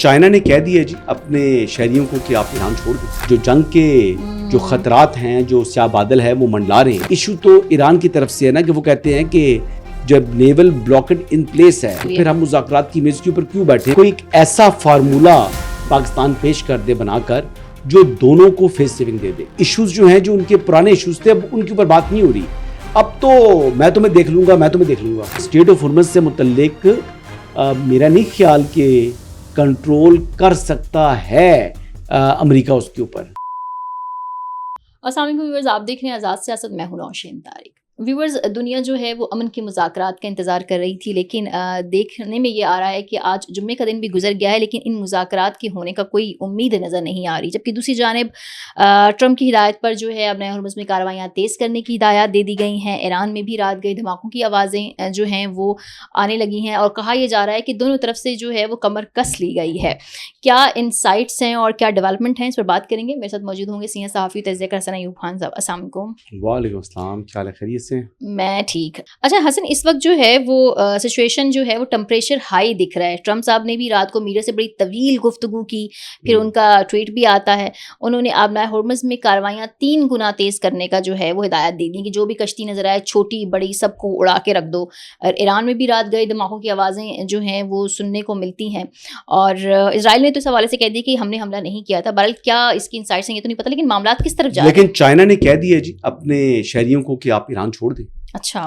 China نے کہہ دیا جی اپنے شہریوں کو کہ آپ ایران چھوڑ دیں. جو جنگ کے جو خطرات ہیں, جو سیاہ بادل ہے وہ منڈلا رہے ہیں. ایشو تو ایران کی طرف سے ہے نا کہ وہ کہتے ہیں کہ جب نیول بلاکڈ ان پلیس ہے تو پھر ہم مذاکرات کی میز کے اوپر کیوں بیٹھے. کوئی ایک ایسا فارمولا پاکستان پیش کر دے بنا کر جو دونوں کو فیس سیونگ دے دے. ایشوز جو ہیں جو ان کے پرانے ایشوز تھے اب ان کے اوپر بات نہیں ہو رہی. اب تو میں تمہیں دیکھ لوں گا. اسٹریٹ آف ہارمز سے متعلق میرا نہیں خیال کہ کنٹرول کر سکتا ہے امریکہ اس کے اوپر. السلام علیکم ویورز, آپ دیکھ رہے ہیں آزاد سیاست. میں ہوں نوشین طارق. ویورز, دنیا جو ہے وہ امن کے مذاکرات کا انتظار کر رہی تھی, لیکن دیکھنے میں یہ آ رہا ہے کہ آج جمعے کا دن بھی گزر گیا ہے لیکن ان مذاکرات کے ہونے کا کوئی امید نظر نہیں آ رہی. جبکہ دوسری جانب ٹرمپ کی ہدایت پر جو ہے اب نئے ہرمز میں کارروائیاں تیز کرنے کی ہدایات دے دی گئی ہیں. ایران میں بھی رات گئے دھماکوں کی آوازیں جو ہیں وہ آنے لگی ہیں اور کہا یہ جا رہا ہے کہ دونوں طرف سے جو ہے وہ کمر کس لی گئی ہے. کیا انسائٹس ہیں اور کیا ڈیولپمنٹ ہیں, اس پر بات کریں گے. میرے ساتھ موجود ہوں گے سینئر صحافی تجزیہ کار حسن ایوب خان صاحب. السلام علیکم. وعلیکم السلام, کیا حال ہے, خیریت سے؟ میں ٹھیک. اچھا حسن, اس وقت جو ہے وہ سچویشن جو ہے وہ ٹمپریچر ہائی دکھ رہا ہے. ٹرمپ صاحب نے بھی رات کو میڈیا سے بڑی طویل گفتگو کی, پھر ان کا ٹویٹ بھی آتا ہے. انہوں نے آبنائے ہرمز میں کارروائیاں 3 گنا تیز کرنے کا جو ہے وہ ہدایت دے دی کہ جو بھی کشتی نظر آئے چھوٹی بڑی سب کو اڑا کے رکھ دو. اور ایران میں بھی رات گئے دھماکوں کی آوازیں جو ہیں وہ سننے کو ملتی ہیں اور اسرائیل نے تو اس حوالے سے کہہ دیا کہ ہم نے حملہ نہیں کیا تھا. بہرحال کیا اس کی انسائٹس ہیں یہ تو نہیں پتہ, لیکن معاملات کس طرف جا رہے ہیں. لیکن چائنا نے کہہ دیا جی اپنے شہریوں کو کہ آپ ایران چھوڑ دیں. اچھا,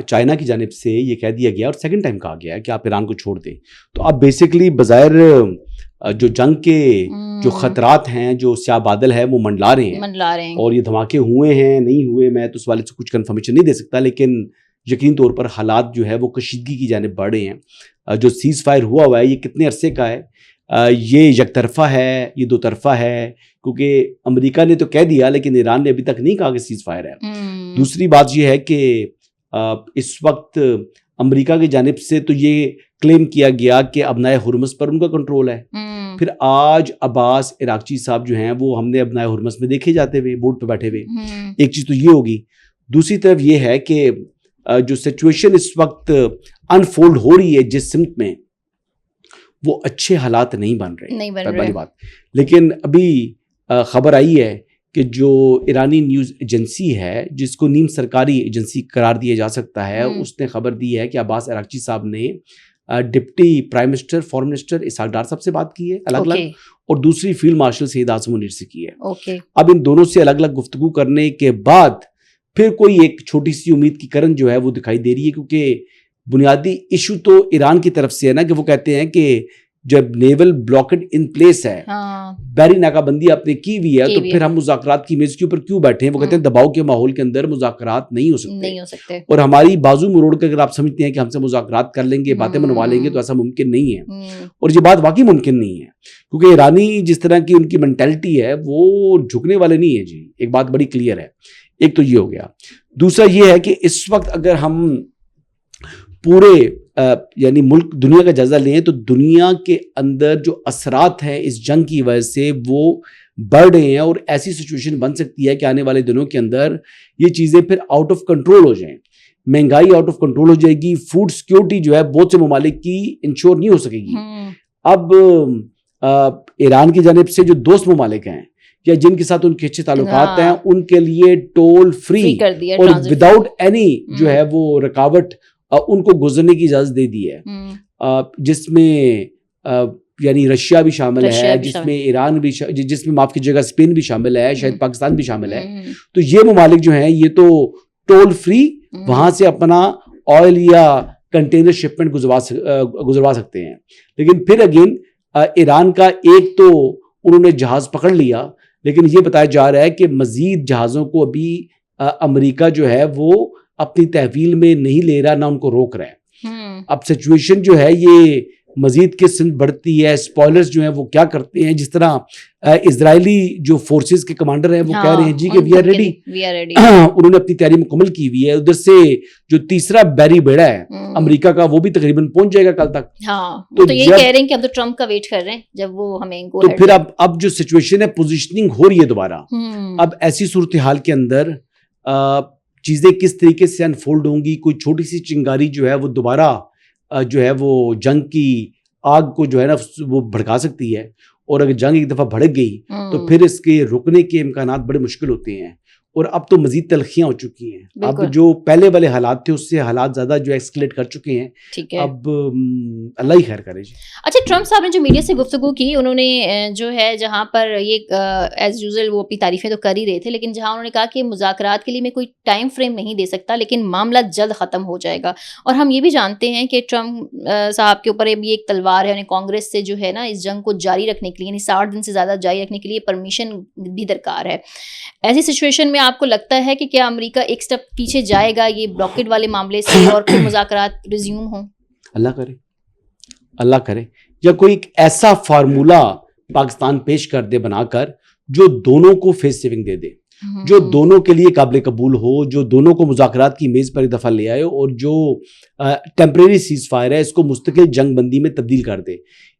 چائنا کی جانب سے یہ کہہ دیا گیا اور سیکنڈ ٹائم کہا گیا کہ آپ ایران کو چھوڑ دیں. تو اب بیسیکلی بظاہر جو جنگ کے جو خطرات ہیں, جو سیاہ بادل ہے وہ منڈلا رہے ہیں اور یہ دھماکے ہوئے ہیں نہیں ہوئے, میں تو اس والے سے کچھ کنفرمیشن نہیں دے سکتا, لیکن یقین طور پر حالات جو ہے وہ کشیدگی کی جانب بڑھ رہے ہیں. جو سیز فائر ہوا ہے یہ کتنے عرصے کا ہے, یہ یک طرفہ ہے, یہ دو طرفہ ہے, کیونکہ امریکہ نے تو کہہ دیا لیکن ایران نے ابھی تک نہیں کہا کہ سیز فائر ہے. دوسری بات یہ ہے کہ اس وقت امریکہ کی جانب سے تو یہ کلیم کیا گیا کہ ابنائے ہرمز پر ان کا کنٹرول ہے. پھر آج عباس عراقچی صاحب جو ہیں وہ ہم نے ابنائے ہرمز میں دیکھے جاتے ہوئے بورڈ پہ بیٹھے ہوئے. ایک چیز تو یہ ہوگی. دوسری طرف یہ ہے کہ جو سچویشن اس وقت انفولڈ ہو رہی ہے جس سمت میں, وہ اچھے حالات نہیں بن رہے پہلی بات. لیکن ابھی خبر آئی ہے کہ جو ایرانی نیوز ایجنسی ہے جس کو نیم سرکاری ایجنسی قرار دیا جا سکتا ہے, اس نے خبر دی ہے کہ عباس عراقچی صاحب نے deputy prime minister foreign minister Ishaq Dar صاحب سے بات کی ہے الگ الگ, اور دوسری فیلڈ مارشل سید اعظم منیر سے کی ہے. اب ان دونوں سے الگ الگ گفتگو کرنے کے بعد پھر کوئی ایک چھوٹی سی امید کی کرن جو ہے وہ دکھائی دے رہی ہے, کیونکہ بنیادی ایشو تو ایران کی طرف سے ہے نا کہ وہ کہتے ہیں کہ جب نیول بلاکڈ ان پلیس ہے, بحری ناکہ بندی آپ نے کی ہوئی ہے, تو پھر ہم مذاکرات کی میز کے اوپر کیوں بیٹھے ہیں. وہ کہتے ہیں دباؤ کے ماحول کے اندر مذاکرات نہیں ہو سکتے, اور ہماری بازو مروڑ کر اگر آپ سمجھتے ہیں کہ ہم سے مذاکرات کر لیں گے, باتیں منوا لیں گے, تو ایسا ممکن نہیں ہے. اور یہ بات واقعی ممکن نہیں ہے, کیونکہ ایرانی جس طرح کی ان کی مینٹلٹی ہے وہ جھکنے والے نہیں ہے جی. ایک بات بڑی کلیئر ہے. ایک تو یہ ہو گیا. دوسرا یہ ہے کہ اس وقت اگر ہم پورے یعنی ملک دنیا کا جائزہ لیں تو دنیا کے اندر جو اثرات ہیں اس جنگ کی وجہ سے وہ بڑھ رہے ہیں, اور ایسی سچویشن بن سکتی ہے کہ آنے والے دنوں کے اندر یہ چیزیں پھر آؤٹ آف کنٹرول ہو جائیں. مہنگائی آؤٹ آف کنٹرول ہو جائے گی, فوڈ سیکیورٹی جو ہے بہت سے ممالک کی انشور نہیں ہو سکے گی. اب ایران کی جانب سے جو دوست ممالک ہیں یا جن کے ساتھ ان کے اچھے تعلقات ہیں, ان کے لیے ٹول فری اور وداؤٹ اینی جو ہے وہ رکاوٹ ان کو گزرنے کی اجازت دے دی ہے, جس میں یعنی رشیا بھی شامل ہے, جس میں ایران بھی, جس میں معاف کیجیے گا اسپین بھی شامل ہے, شاید پاکستان بھی شامل ہے. تو یہ ممالک جو ہیں یہ تو ٹول فری وہاں سے اپنا آئل یا کنٹینر شپمنٹ گزروا سکتے ہیں. لیکن پھر اگین ایران کا ایک تو انہوں نے جہاز پکڑ لیا, لیکن یہ بتایا جا رہا ہے کہ مزید جہازوں کو ابھی امریکہ جو ہے وہ اپنی تحویل میں نہیں لے رہا, نہ ان کو روک رہا ہے. اب سچویشن جو ہے یہ مزید کس سمت بڑھتی ہے, اسپوائلرز جو ہیں وہ کیا کرتے ہیں, جس طرح اسرائیلی جو فورسز کے کمانڈر ہیں وہ کہہ رہے ہیں جی کہ وی آر ریڈی, انہوں نے اپنی تیاری مکمل کی ہوئی ہے. ادھر سے جو تیسرا بیری بیڑا ہے امریکہ کا وہ بھی تقریباً پہنچ جائے گا کل تک. تو یہی کہہ رہے ہیں کہ اب تو ٹرمپ کا ویٹ کر رہے ہیں جب وہ ہمیں تو پھر اب جو سچویشن ہے پوزیشننگ ہو رہی ہے دوبارہ. اب ایسی صورتحال کے اندر چیزیں کس طریقے سے انفولڈ ہوں گی, کوئی چھوٹی سی چنگاری جو ہے وہ دوبارہ جو ہے وہ جنگ کی آگ کو جو ہے نا وہ بھڑکا سکتی ہے, اور اگر جنگ ایک دفعہ بھڑک گئی تو پھر اس کے رکنے کے امکانات بڑے مشکل ہوتے ہیں, اور اب تو مزید تلخیاں ہو چکی ہیں. اب جو پہلے والے حالات تھے اس سے حالات زیادہ جو ایکسکلیٹ کر چکے ہیں. اب اللہ ہی خیر کرے. جی اچھا, ٹرمپ صاحب نے جو میڈیا سے گفتگو کی, انہوں نے جو ہے جہاں پر یہ ایز یوزل وہ اپنی تعریفیں تو کر ہی رہے تھے, لیکن جہاں انہوں نے کہا کہ مذاکرات کے لیے میں کوئی ٹائم فریم نہیں دے سکتا, لیکن معاملہ جلد ختم ہو جائے گا. اور ہم یہ بھی جانتے ہیں کہ ٹرمپ صاحب کے اوپر ابھی ایک تلوار ہے, انہیں کانگریس سے جو ہے نا اس جنگ کو جاری رکھنے کے لیے, یعنی 60 دن سے زیادہ جاری رکھنے کے لیے پرمیشن بھی درکار ہے. ایسی سچویشن میں آپ کو لگتا ہے کہ کیا امریکہ ایک سٹیپ پیچھے جائے گا یہ بلاکیڈ والے معاملے سے, اور پھر مذاکرات ریزیوم ہوں؟ اللہ کرے, یا کوئی ایک ایسا فارمولا پاکستان پیش کر دے بنا کر جو دونوں کو فیس سیونگ دے دے, جو دونوں کے لیے قابل قبول ہو, جو دونوں کو مذاکرات کی میز پر ایک دفعہ لے آئے, اور جو ٹیمپریری سیز فائر ہے اس کو مستقل جنگ بندی میں تبدیل کر دے.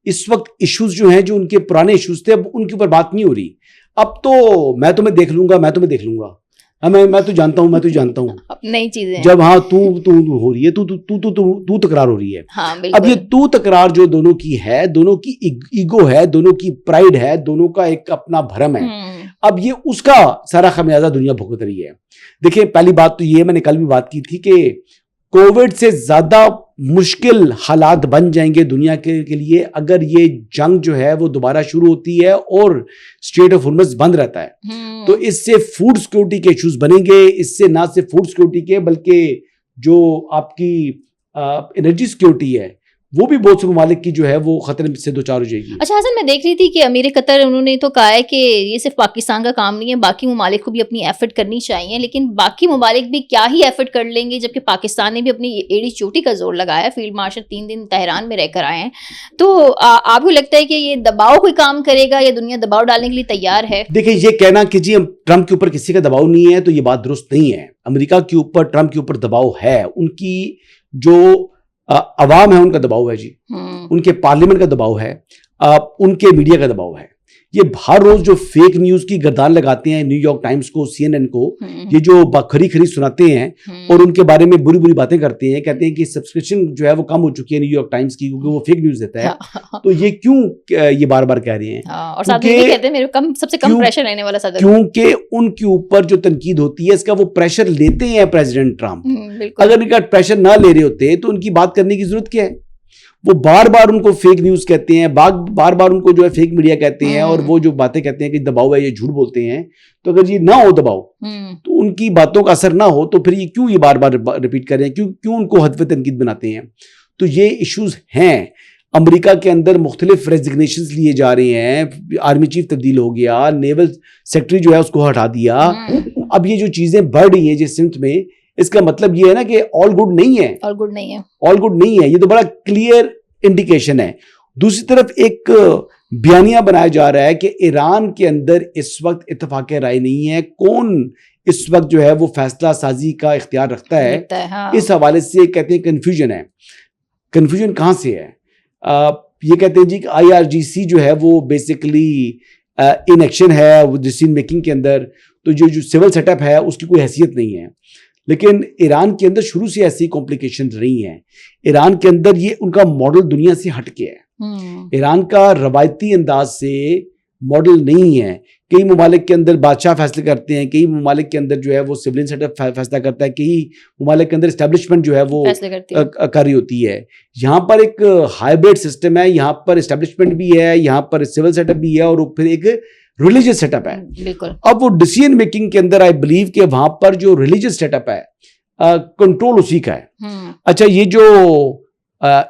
اس وقت ایشوز جو ہیں جو ان کے پرانے ایشوز تھے اب ان کے اوپر بات نہیں ہو رہی. اب تو میں تمہیں دیکھ لوں گا, میں تو جانتا ہوں نئی چیزیں جب ہاں تو ہو رہی ہے, تو تکرار ہو رہی ہے. اب یہ تو تکرار جو دونوں کی ہے, دونوں کی ایگو ہے, دونوں کی پرائیڈ ہے, دونوں کا ایک اپنا بھرم ہے. اب یہ اس کا سارا خمیازہ دنیا بھگت رہی ہے. دیکھیں پہلی بات تو یہ, میں نے کل بھی بات کی تھی کہ کووڈ سے زیادہ مشکل حالات بن جائیں گے دنیا کے لیے اگر یہ جنگ جو ہے وہ دوبارہ شروع ہوتی ہے اور اسٹریٹ آف ہارمز بند رہتا ہے. تو اس سے فوڈ سیکورٹی کے ایشوز بنیں گے. اس سے نہ صرف فوڈ سیکورٹی کے بلکہ جو آپ کی انرجی سیکورٹی ہے وہ بھی بہت سے ممالک کی جو ہے وہ خطرے سے دوچار ہو جائے گی. اچھا حسن, میں دیکھ رہی تھی کہ امیر قطر انہوں نے تو کہا ہے کہ یہ صرف پاکستان کا کام نہیں ہے, باقی ممالک کو بھی اپنی ایفرٹ کرنی چاہیے, لیکن باقی ممالک بھی کیا ہی ایفرٹ کر لیں گے جبکہ پاکستان نے بھی اپنی ایڑی چوٹی کا زور لگایا. فیلڈ مارشل 3 دن تہران میں رہ کر آئے ہیں, تو آپ کو لگتا ہے کہ یہ دباؤ کوئی کام کرے گا یا دنیا دباؤ ڈالنے کے لیے تیار ہے؟ دیکھیں یہ کہنا کہ جی ٹرمپ کے اوپر کسی کا دباؤ نہیں ہے تو یہ بات درست نہیں ہے. امریکہ کے اوپر ٹرمپ کے اوپر دباؤ ہے, ان کی جو عوام ہے ان کا دباؤ ہے, جی ان کے پارلیمنٹ کا دباؤ ہے, ان کے میڈیا کا دباؤ ہے. یہ ہر روز جو فیک نیوز کی گردان لگاتے ہیں نیو یارک ٹائمز کو, CNN کو, یہ جو کھری سناتے ہیں اور ان کے بارے میں بری بری باتیں کرتے ہیں, کہتے ہیں کہ سبسکرپشن جو ہے وہ کم ہو چکی ہے نیو یارک ٹائمز کی کیونکہ وہ فیک نیوز دیتا ہے. تو یہ کیوں یہ بار بار کہہ رہے ہیں, اور ساتھ یہ کہتے ہیں میرے کم سب سے کم پریشر لینے والا صدر, کیونکہ ان کے اوپر جو تنقید ہوتی ہے اس کا وہ پریشر لیتے ہیں پریزیڈنٹ ٹرمپ. اگر ان کا پریشر نہ لے رہے ہوتے تو ان کی بات کرنے کی ضرورت کیا ہے؟ وہ بار بار ان کو فیک نیوز کہتے ہیں, بار بار ان کو جو ہے فیک میڈیا کہتے ہیں, اور وہ جو باتیں کہتے ہیں کہ دباؤ ہے, یہ جھوٹ بولتے ہیں. تو اگر یہ نہ ہو دباؤ تو ان کی باتوں کا اثر نہ ہو تو پھر یہ کیوں یہ بار بار ریپیٹ کر رہے ہیں, کیوں ان کو ہدف تنقید بناتے ہیں؟ تو یہ ایشوز ہیں. امریکہ کے اندر مختلف ریزگنیشنز لیے جا رہے ہیں, آرمی چیف تبدیل ہو گیا, نیول سیکٹری جو ہے اس کو ہٹا دیا. اب یہ جو چیزیں بڑھ رہی ہیں جس سمت میں, اس کا مطلب یہ ہے نا کہ آل گڈ نہیں ہے, یہ تو بڑا کلیئر انڈیکیشن ہے. دوسری طرف ایک بیانیہ بنایا جا رہا ہے کہ ایران کے اندر اس وقت اتفاق رائے نہیں ہے, کون اس وقت جو ہے وہ فیصلہ سازی کا اختیار رکھتا ہے. اس حوالے سے کہتے ہیں کنفیوژن ہے. کنفیوژن کہاں سے ہے؟ یہ کہتے ہیں جی کہ IRGC جو ہے وہ بیسیکلی ان ایکشن ہے ڈیسیژن میکنگ کے اندر, تو جو سول سیٹ اپ ہے اس کی کوئی حیثیت نہیں ہے. لیکن ایران کے اندر شروع سے ایسی کمپلیکیشن رہی ہیں. ایران کے اندر یہ ان کا ماڈل دنیا سے ہٹ کے ہے. ایران کا روایتی انداز سے ماڈل نہیں ہے. کئی ممالک کے اندر بادشاہ فیصلے کرتے ہیں, کئی ممالک کے اندر جو ہے وہ سولین سیٹ اپ فیصلہ کرتا ہے, کئی ممالک کے اندر اسٹیبلشمنٹ جو ہے وہ کر رہی ہوتی ہے. یہاں پر ایک ہائیبرڈ سسٹم ہے, یہاں پر اسٹیبلشمنٹ بھی ہے, یہاں پر سول سیٹ اپ بھی ہے, اور پھر ایک ریلیجس سیٹ اپ ہے. اب وہ ڈیسیژن میکنگ کے اندر آئی بلیو کہ وہاں پر جو ریلیجس سیٹ اپ ہے کنٹرول اسی کا ہے. اچھا یہ جو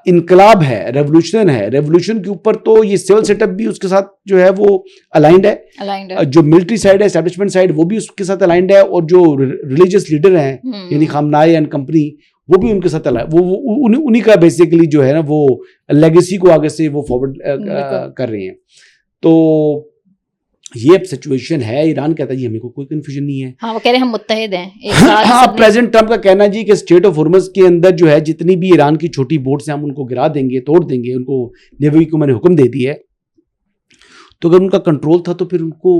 انقلاب ہے, ریولوشن کے اوپر تو یہ سول سیٹ اپ بھی اس کے ساتھ جو ہے وہ الائنڈ ہے. جو ملٹری سائڈ ہے, اسٹیبلشمنٹ سائڈ, وہ بھی اس کے ساتھ الائنڈ ہے, اور جو ریلیجس لیڈر ہیں یعنی خامنائی اینڈ کمپنی, وہ بھی ان کے ساتھ وہ انہی کا بیسیکلی جو ہے نا وہ لیگیسی کو آگے سے وہ فارورڈ کر رہے ہیں. تو یہ اب سچویشن ہے. ایران کہتا ہے جی ہمیں کوئی کنفیوژن نہیں ہے. ہاں وہ کہہ رہے ہیں ہم متحد ہیں. ہاں پریزیڈنٹ ٹرمپ کا کہنا جی کہ اسٹریٹ آف ہارمز کے اندر جو ہے جتنی بھی ایران کی چھوٹی بوٹس ہیں ہم ان کو گرا دیں گے, توڑ دیں گے. ان کو نیوی کو میں نے حکم دے دی ہے. تو اگر ان کا کنٹرول تھا تو پھر ان کو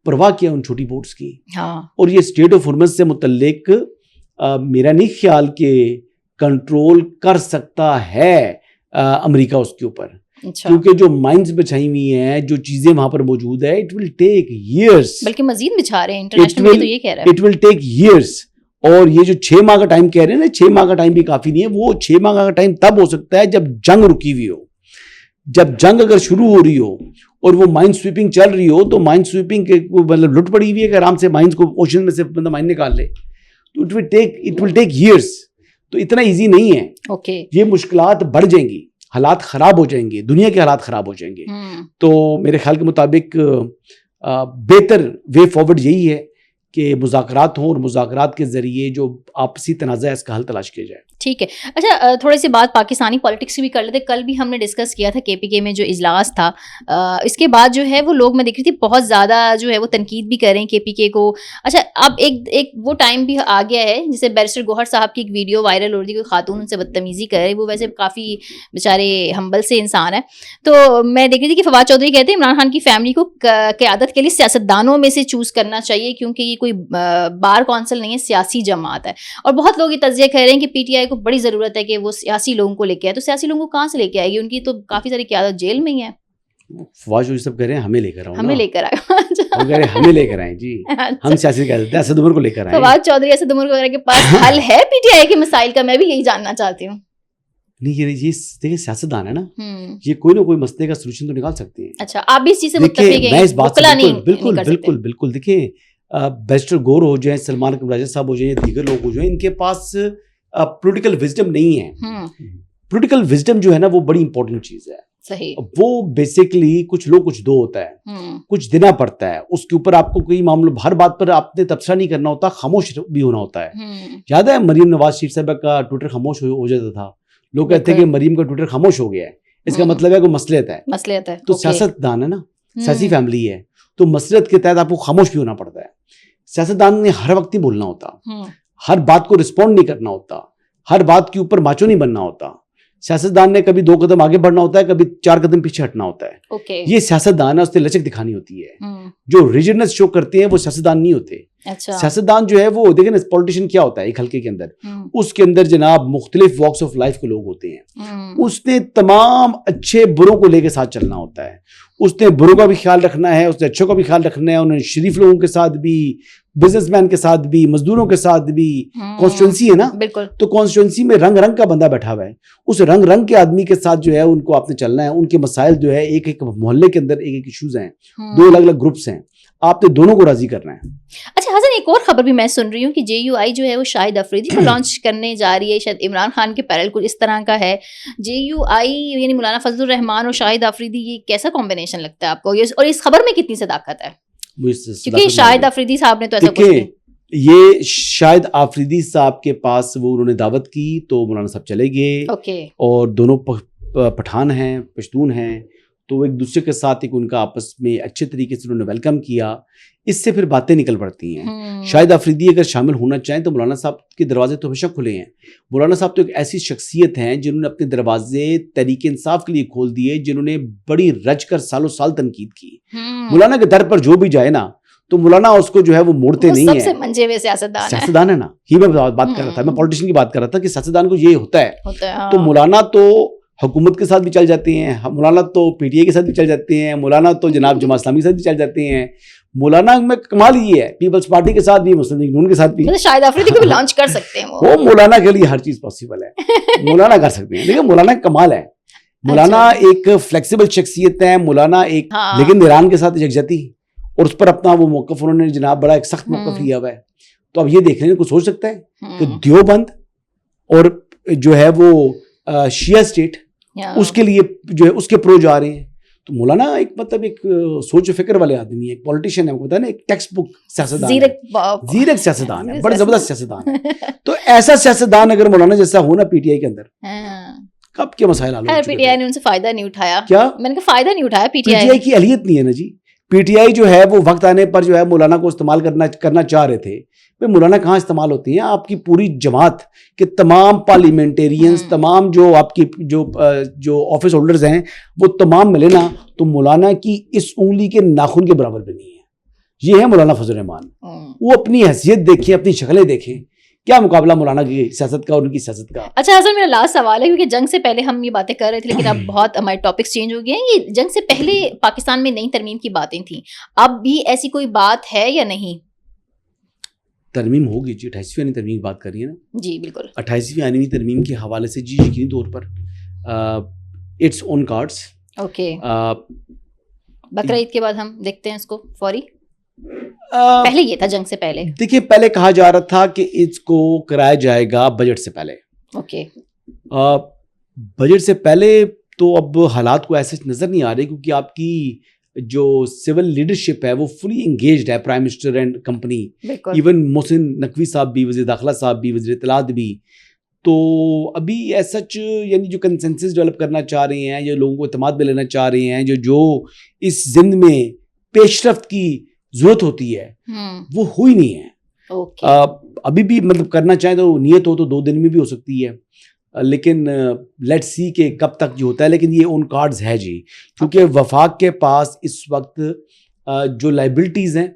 پرواہ کیا ان چھوٹی بوٹس کی. اور یہ اسٹریٹ آف ہارمز سے متعلق میرا نہیں خیال کہ کنٹرول کر سکتا ہے امریکہ اس کے اوپر. کیونکہ جو مائنز بچھائی ہوئی ہیں, جو چیزیں وہاں پر موجود ہے, اٹ ول ٹیک ایئرس, بلکہ مزید بچھا رہے ہیں, انٹرنیشنل میڈیا تو یہ کہہ رہا ہے اٹ ول ٹیک ایئرس. اور یہ جو 6 ماہ کا ٹائم کہہ رہے ہیں نا, 6 ماہ کا ٹائم بھی کافی نہیں ہے. وہ 6 ماہ کا ٹائم تب ہو سکتا ہے جب جنگ رکی ہوئی ہو, جب جنگ اگر شروع ہو رہی ہو اور وہ مائن سویپنگ چل رہی ہو, تو مائن سویپنگ کے مطلب لٹ پڑی ہوئی ہے کہ آرام سے مائنز کو اوشن میں سے بندہ مائن نکال لے, تو اٹ ول ٹیک ایئرس. تو اتنا ایزی نہیں ہے. اوکے, یہ مشکلات بڑھ جائیں گی, حالات خراب ہو جائیں گے, دنیا کے حالات خراب ہو جائیں گے. تو میرے خیال کے مطابق بہتر وے فارورڈ یہی ہے کہ مذاکرات ہوں, اور مذاکرات کے ذریعے جو آپسی تنازع ہے اس کا حل تلاش کیا جائے. ٹھیک ہے. اچھا, تھوڑی سی بات پاکستانی پالیٹکس کی بھی کر لیتے. کل بھی ہم نے ڈسکس کیا تھا KPK میں جو اجلاس تھا, اس کے بعد جو ہے وہ لوگ, میں دیکھ رہی تھی بہت زیادہ جو ہے وہ تنقید بھی کر رہے ہیں KPK کو. اچھا, اب ایک وہ ٹائم بھی آ گیا ہے, جسے بیرسٹر گوہر صاحب کی ایک ویڈیو وائرل ہو رہی تھی, کوئی خاتون ان سے بدتمیزی کر رہی, وہ ویسے کافی بیچارے ہمبل سے انسان ہے. تو میں دیکھ رہی تھی کہ فواد چودھری کہتے ہیں عمران خان کی فیملی کو قیادت کے لیے سیاستدانوں میں سے چوز کرنا چاہیے, کیونکہ یہ کوئی بار کونسل نہیں ہے, سیاسی جماعت ہے. اور بہت لوگ یہ تجزیہ کہہ رہے ہیں کہ PTI کو بڑی ضرورت ہے کہ وہ سیاسی لوگوں کو لے کے آئے. تو سیاسی لوگوں کو کہاں سے لے کے آئے گی؟ ان کی تو کافی ساری قیادت جیل میں ہی ہے. فواد چودھری صاحب کہہ رہے ہیں ہمیں لے کر آؤ, ہمیں لے کر آئے, وہ کہہ رہے ہیں ہمیں لے کر آئیں جی, ہم سیاسی قیادت ہیں, اسد عمر کو لے کر آئیں. فواد چودھری, اسد عمر وغیرہ کے پاس حل ہے PTI کے مسائل کا؟ میں بھی یہی جاننا چاہتی ہوں. نہیں, یہ دیکھیں سیاستدان ہے نا, یہ کوئی نہ کوئی مسئلے کا سولوشن تو نکال سکتے ہیں. اچھا, آپ بھی اس چیز سے متفق ہیں؟ میں اس بات سے بالکل دیکھیں, بیرسٹر گور ہو جائیں, سلمان راجہ صاحب ہو جائیں, دیگر لوگ ہو جائیں, ان کے پاس پولیٹیکل وزڈم نہیں ہے. پولیٹیکل وزڈم جو ہے نا وہ بڑی امپورٹنٹ چیز ہے. صحیح. وہ بیسیکلی کچھ لوگ کچھ دو ہوتا ہے, کچھ دینا پڑتا ہے. اس کے اوپر آپ کو کوئی معاملہ, ہر بات پر آپ نے تبصرہ نہیں کرنا ہوتا, خاموش بھی ہونا ہوتا ہے. یاد ہے مریم نواز شریف صاحبہ کا ٹویٹر خاموش ہو جاتا تھا, لوگ کہتے ہیں کہ مریم کا ٹویٹر خاموش ہو گیا ہے, اس کا مطلب ہے کوئی مصلحت ہے. تو سیاست دان ہے نا, سیاسی فیملی ہے, تو مصلحت کے تحت آپ کو خاموش بھی ہونا پڑتا ہے. سیاست دان نے ہر وقت نہیں بولنا ہوتا, ہر بات کو رسپونڈ نہیں کرنا ہوتا, ہر بات کے اوپر ماچو نہیں بننا ہوتا. سیاست دان نے کبھی 2 قدم آگے بڑھنا ہوتا ہے, کبھی 4 قدم پیچھے ہٹنا ہوتا ہے. یہ سیاست دان ہے, اس نے لچک دکھانی ہوتی ہے. جو ریجنس شو کرتے ہیں وہ سیاست دان نہیں ہوتے. سیاست دان جو ہے وہ دیکھیں نا, پولیٹیشین کیا ہوتا ہے ایک حلقے کے اندر, اس کے اندر جناب مختلف واکس آف لائف کے لوگ ہوتے ہیں. اس نے تمام اچھے بروں کو لے کے ساتھ چلنا ہوتا ہے. اس نے بروں کا بھی خیال رکھنا ہے, اس نے اچھوں کا بھی خیال رکھنا ہے. انہوں نے شریف لوگوں کے ساتھ بھی, بزنس مین کے ساتھ بھی, مزدوروں کے ساتھ بھی. کانسٹیچوئنسی ہے نا, تو کانسٹیچوئنسی میں رنگ رنگ کا بندہ بیٹھا ہوا ہے. اس رنگ کے آدمی کے ساتھ جو ہے ان کو آپ نے چلنا ہے. ان کے مسائل جو ہے ایک ایک محلے کے اندر ایک ایشوز ہیں, 2 الگ الگ گروپس ہیں, آپ نے دونوں کو راضی کرنا ہے. اچھا حسن, ایک اور خبر بھی میں سن رہی ہوں کہ JUI جو ہے وہ شاہد افریدی کو لانچ کرنے جا رہی ہے. شاید عمران خان کے پیرل کچھ اس طرح کا ہے. JUI یعنی مولانا فضل الرحمان اور شاہد افریدی, یہ کیسا کمبینیشن لگتا ہے آپ کو؟ اور اس خبر میں کتنی صداقت ہے؟ کیونکہ شاہد افریدی صاحب نے تو ایسا کچھ نہیں. یہ شاہد آفریدی صاحب کے پاس وہ انہوں نے دعوت کی تو مولانا صاحب چلے گئے, اور دونوں پٹھان ہیں, پشتون ہیں, تو وہ ایک دوسرے کے ساتھ ایک ان کا آپس میں اچھے طریقے سے انہوں نے ویلکم کیا. اس سے پھر باتیں نکل پڑتی ہیں. شاہد آفریدی اگر شامل ہونا چاہیں تو مولانا صاحب کے دروازے تو ہمیشہ کھلے ہیں. مولانا صاحب تو ایک ایسی شخصیت ہیں جنہوں نے اپنے دروازے تحریک انصاف کے لیے کھول دیے, جنہوں نے بڑی رج کر سالوں سال تنقید کی. مولانا کے در پر جو بھی جائے نا تو مولانا اس کو جو ہے وہ موڑتے نہیں ہیں. سب سے منجے ہوئے سیاستدان ہے نا, ہی میں بات کر رہا تھا, میں پولیٹیشین کی بات کر رہا تھا کہ سیاستدان کو یہ ہوتا ہے. تو مولانا تو حکومت کے ساتھ بھی چل جاتے ہیں, مولانا تو PTI کے ساتھ بھی چل جاتے ہیں, مولانا تو جناب جماعت اسلامی کے ساتھ بھی چل جاتے ہیں. مولانا میں کمال یہ ہے, پیپلز پارٹی کے ساتھ بھی, مسلم لیگ نون کے ساتھ بھی. شاہد آفریدی کو بھی لانچ کر سکتے ہیں. وہ مولانا کے لیے ہر چیز پاسبل ہے, مولانا کر سکتے ہیں. لیکن مولانا کمال ہے, مولانا ایک فلیکسیبل شخصیت ہے. مولانا ایک لیکن ایران کے ساتھ یکجہتی, اور اس پر اپنا وہ موقف انہوں نے جناب بڑا ایک سخت موقف لیا ہوا ہے. تو اب یہ دیکھنے کو سوچ سکتا ہے کہ دیوبند اور جو ہے وہ شیعہ اسٹیٹ, اس کے لیے جو ہے اس کے پرو جا رہے ہیں. تو مولانا ایک مطلب ایک سوچ و فکر والے آدمی ہے, ایک پولیٹیشین ہے, پتا نا ایک ٹیکسٹ بک سیاستدان ہے, زیرک سیاستدان ہے, بڑا زبردست سیاستدان ہے. تو ایسا سیاستدان اگر مولانا جیسا ہو نا PTI کے اندر, کب کے مسائل حل ہو چکے. PTI نے ان سے فائدہ نہیں اٹھایا. کیا میں نے کہا فائدہ نہیں اٹھایا PTI کی اہلیت نہیں ہے نا جی. PTI جو ہے وہ وقت آنے پر جو ہے مولانا کو استعمال کرنا چاہ رہے تھے. مولانا کہاں استعمال ہوتی ہیں؟ آپ کی پوری جماعت کے تمام پارلیمنٹیرینز, تمام جو آپ کی جو آفس ہولڈرز ہیں وہ تمام ملے نا, تو مولانا کی اس انگلی کے ناخن کے برابر بھی نہیں ہے. یہ ہے مولانا فضل الرحمان. وہ اپنی حیثیت دیکھیں, اپنی شکلیں دیکھیں کیا مقابلہ مولانا کی سیاست کا اور ان کی سیاست کا. اچھا حسن میرا لاسٹ سوال ہے, کیونکہ جنگ سے پہلے ہم یہ باتیں کر رہے تھے لیکن اب بہت ہمارے ٹاپکس چینج ہو گئے ہیں. یہ جنگ سے پہلے پاکستان میں نئی ترمیم کی باتیں تھیں, اب بھی ایسی کوئی بات ہے یا نہیں؟ ترمیم ہوگی جی, 28ویں آئینی ترمیم کی بات کر رہی ہے نا. جی بالکل, 28ویں آئینی ترمیم کے حوالے سے جی یقینی طور پر it's on cards. Okay, Bakrid کے بعد ہم دیکھتے ہیں اس کو فوری, پہلے یہ تھا جنگ سے پہلے. دیکھیے پہلے کہا جا رہا تھا کہ اس کو کرایا جائے گا بجٹ سے پہلے. اوکے, بجٹ سے پہلے تو اب حالات کو ایسے نظر نہیں آ رہے, کیونکہ آپ کی جو سول لیڈرشپ ہے وہ فلی انگیجڈ ہے, prime minister and company, even Mohsin Naqvi صاحب بھی, وزیر داخلہ صاحب بھی, وزیر اطلاعات بھی. تو ابھی ایز سچ یعنی جو کنسنسس ڈیولپ کرنا چاہ رہے ہیں, جو لوگوں کو اعتماد میں لینا چاہ رہے ہیں, جو اس ضمن میں پیش رفت کی ضرورت ہوتی ہے وہ ہوئی نہیں ہے. ابھی بھی مطلب کرنا چاہیں تو نیت ہو تو 2 دن میں بھی ہو سکتی ہے, لیکن لیٹ سی کہ کب تک جو ہوتا ہے. لیکن یہ اون کارڈز ہے جی, کیونکہ وفاق کے پاس اس وقت جو لائبلٹیز ہیں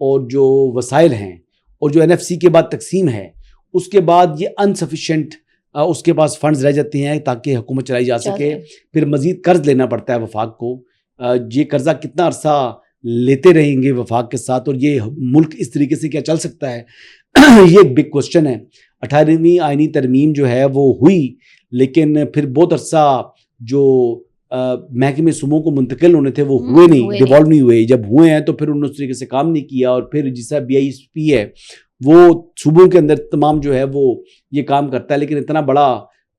اور جو وسائل ہیں اور جو NFC کے بعد تقسیم ہے اس کے بعد یہ انسفیشینٹ اس کے پاس فنڈز رہ جاتے ہیں تاکہ حکومت چلائی جا سکے. پھر مزید قرض لینا پڑتا ہے وفاق کو. یہ قرضہ کتنا عرصہ لیتے رہیں گے وفاق کے ساتھ, اور یہ ملک اس طریقے سے کیا چل سکتا ہے, یہ ایک بگ کوشچن ہے. 18ویں آئینی ترمیم جو ہے وہ ہوئی, لیکن پھر بہت عرصہ جو محکمے صوبوں کو منتقل ہونے تھے وہ ہوئے نہیں, ڈیوالو نہیں ہوئے. جب ہوئے ہیں تو پھر انہوں نے اس طریقے سے کام نہیں کیا, اور پھر جیسا BISP ہے وہ صوبوں کے اندر تمام جو ہے وہ یہ کام کرتا ہے, لیکن اتنا بڑا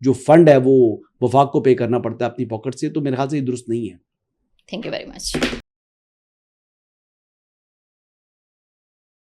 جو فنڈ ہے وہ وفاق کو پے کرنا پڑتا ہے اپنی پاکٹ سے, تو میرے خیال سے یہ درست نہیں ہے. Thank you very much.